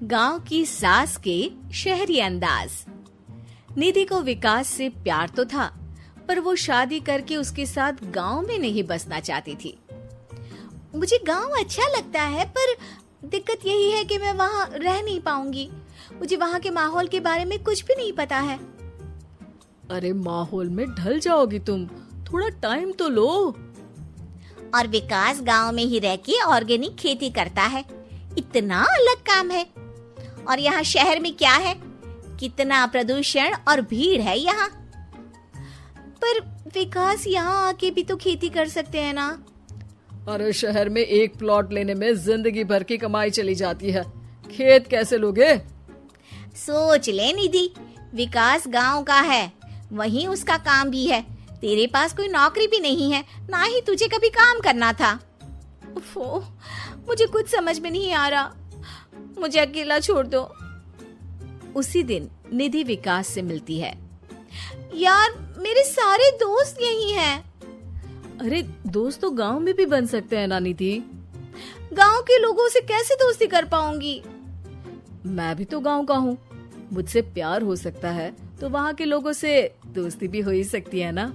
गांव की सास के शहरी अंदाज। निधि को विकास से प्यार तो था, पर वो शादी करके उसके साथ गांव में नहीं बसना चाहती थी। मुझे गांव अच्छा लगता है, पर दिक्कत यही है कि मैं वहाँ रह नहीं पाऊंगी। मुझे वहाँ के माहौल के बारे में कुछ भी नहीं पता है। अरे माहौल में ढल जाओगी तुम, थोड़ा टाइम तो लो। और विकास गांव में ही रह के ऑर्गेनिक खेती करता है, इतना अलग काम है। और यहाँ शहर में क्या है, कितना प्रदूषण और भीड़ है यहाँ। पर विकास यहाँ आके भी तो खेती कर सकते हैं ना। अरे शहर में एक प्लॉट लेने में जिंदगी भर की कमाई चली जाती है, खेत कैसे लोगे? सोच ले निधि, विकास गांव का है, वहीं उसका काम भी है। तेरे पास कोई नौकरी भी नहीं है, ना ही तुझे कभी काम करना था। उफ़ो, मुझे कुछ समझ में नहीं आ रहा, मुझे अकेला छोड़ दो। उसी दिन निधि विकास से मिलती है। यार, मेरे सारे दोस्त यही हैं। अरे दोस्त तो गांव में भी बन सकते हैं ना निधि। गांव के लोगों से कैसे दोस्ती कर पाऊंगी? मैं भी तो गांव का हूँ, मुझसे प्यार हो सकता है तो वहाँ के लोगों से दोस्ती भी हो ही सकती है ना।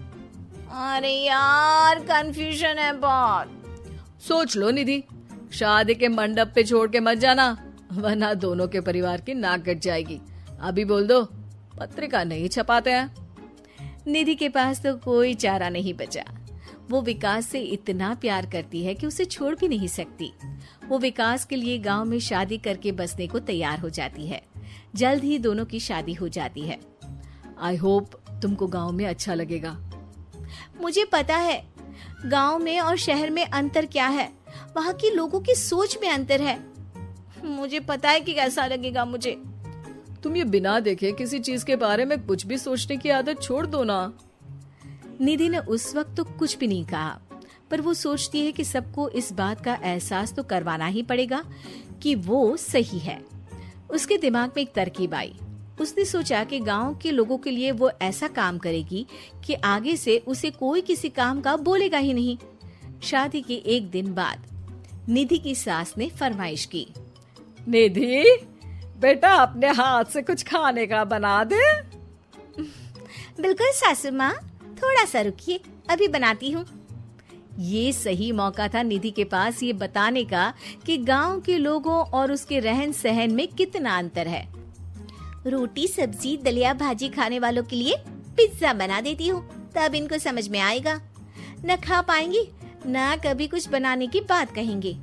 अरे यार, कंफ्यूजन है बहुत। सोच लो निधि, शादी के मंडप पे छोड़ के मत जाना, वरना दोनों के परिवार की नाक कट जाएगी। अभी बोल दो, पत्रिका नहीं छपाते हैं। निधि के पास तो कोई चारा नहीं बचा। वो विकास से इतना प्यार करती है कि उसे छोड़ भी नहीं सकती। वो विकास के लिए गांव में शादी करके बसने को तैयार हो जाती है। जल्द ही दोनों की शादी हो जाती है। आई होप तुमको गांव में अच्छा लगेगा। मुझे पता है गांव में और शहर में अंतर क्या है, वहाँ के लोगों की सोच में अंतर है। मुझे पता है कि कैसा लगेगा मुझे। तुम ये बिना देखे किसी चीज के बारे में कुछ भी सोचने की आदत छोड़ दो ना। निधि ने उस वक्त तो कुछ भी नहीं कहा, पर वो सोचती है कि सबको इस बात का एहसास तो करवाना ही पड़ेगा कि वो सही है। उसके दिमाग में एक तरकीब आई। उसने सोचा कि गांव के लोगों के लिए वो ऐसा काम करेगी कि आगे से उसे कोई किसी काम का बोलेगा ही नहीं। शादी के एक दिन बाद निधि की सास ने फरमाइश की। निधि बेटा, अपने हाथ से कुछ खाने का बना दे। बिल्कुल सासू माँ, थोड़ा सा रुकिए, अभी बनाती हूँ। ये सही मौका था निधि के पास ये बताने का कि गांव के लोगों और उसके रहन सहन में कितना अंतर है। रोटी सब्जी दलिया भाजी खाने वालों के लिए पिज्जा बना देती हूँ, तब इनको समझ में आएगा। न खा पाएंगी, न कभी कुछ बनाने की बात कहेंगे।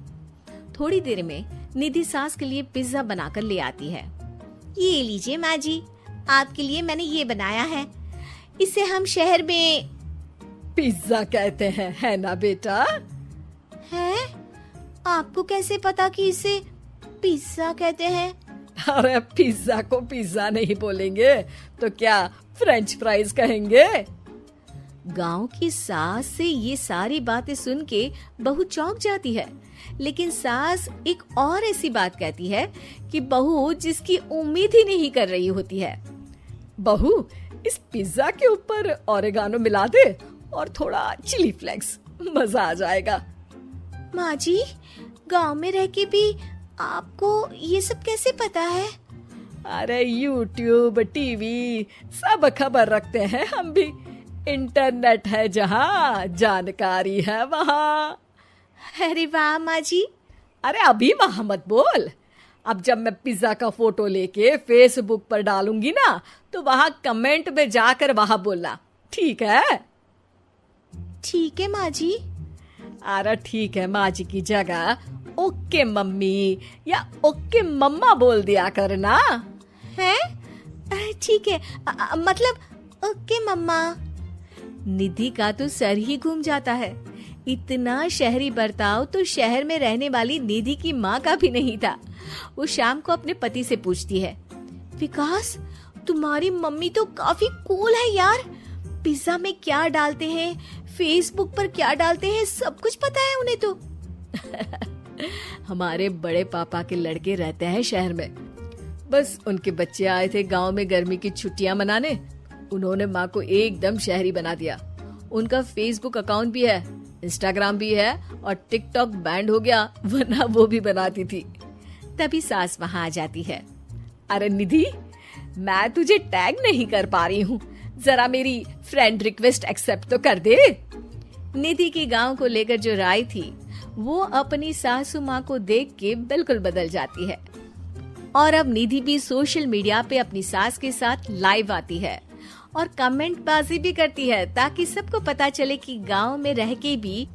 थोड़ी देर में निधि सास के लिए पिज्जा बनाकर ले आती है। ये लीजिए माँ जी, आपके लिए मैंने ये बनाया है। इसे हम शहर में पिज्जा कहते हैं, है ना बेटा? है? आपको कैसे पता कि इसे पिज्जा कहते हैं? अरे पिज्जा को पिज्जा नहीं बोलेंगे तो क्या फ्रेंच फ्राइज कहेंगे? गांव की सास से ये सारी बातें सुन के बहू चौंक जाती है, लेकिन सास एक और ऐसी बात कहती है कि बहू जिसकी उम्मीद ही नहीं कर रही होती है। बहू, इस पिज्जा के ऊपर ओरेगानो मिला दे और थोड़ा चिली फ्लेक्स, मजा आ जाएगा। माँ जी, गांव में रह के भी आपको ये सब कैसे पता है? अरे यूट्यूब, टीवी सब खबर रखते हैं हम भी। इंटरनेट है जहाँ, जानकारी है वहाँ। अरे वाह माँ जी। अरे अभी वहाँ मत बोल, अब जब मैं पिज्जा का फोटो लेके फेसबुक पर डालूंगी ना, तो वहाँ कमेंट में जाकर वहाँ बोलना, ठीक है? ठीक है माँ जी। अरे ठीक है माँ जी की जगह ओके मम्मी या ओके मम्मा बोल दिया करना। है? ठीक है, मतलब ओके मम्मा। निधि का तो सर ही घूम जाता है। इतना शहरी बर्ताव तो शहर में रहने वाली निधि की माँ का भी नहीं था। वो शाम को अपने पति से पूछती है, विकास, तुम्हारी मम्मी तो काफी कूल है यार। पिज्जा में क्या डालते हैं, फेसबुक पर क्या डालते हैं, सब कुछ पता है उन्हें तो। हमारे बड़े पापा के लड़के रहते हैं शहर में, बस उनके बच्चे आए थे गांव में गर्मी की छुट्टियां मनाने। उन्होंने माँ को एकदम शहरी बना दिया। उनका फेसबुक अकाउंट भी है, इंस्टाग्राम भी है और टिकटॉक बैंड हो गया, वरना वो भी बनाती थी। तभी सास वहाँ आ जाती है। अरे निधि, मैं तुझे टैग नहीं कर पा रही हूँ, जरा मेरी फ्रेंड रिक्वेस्ट एक्सेप्ट तो कर दे। निधि की गांव को लेकर जो राय थी वो अपनी सासू माँ को देख के बिल्कुल बदल जाती है। और अब निधि भी सोशल मीडिया पे अपनी सास के साथ लाइव आती है और कमेंट बाजी भी करती है, ताकि सबको पता चले कि गांव में रह के भी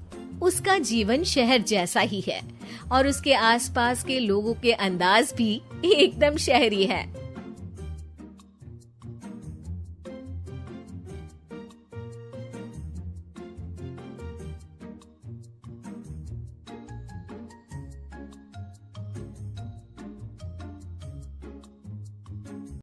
उसका जीवन शहर जैसा ही है और उसके आसपास के लोगों के अंदाज भी एकदम शहरी है।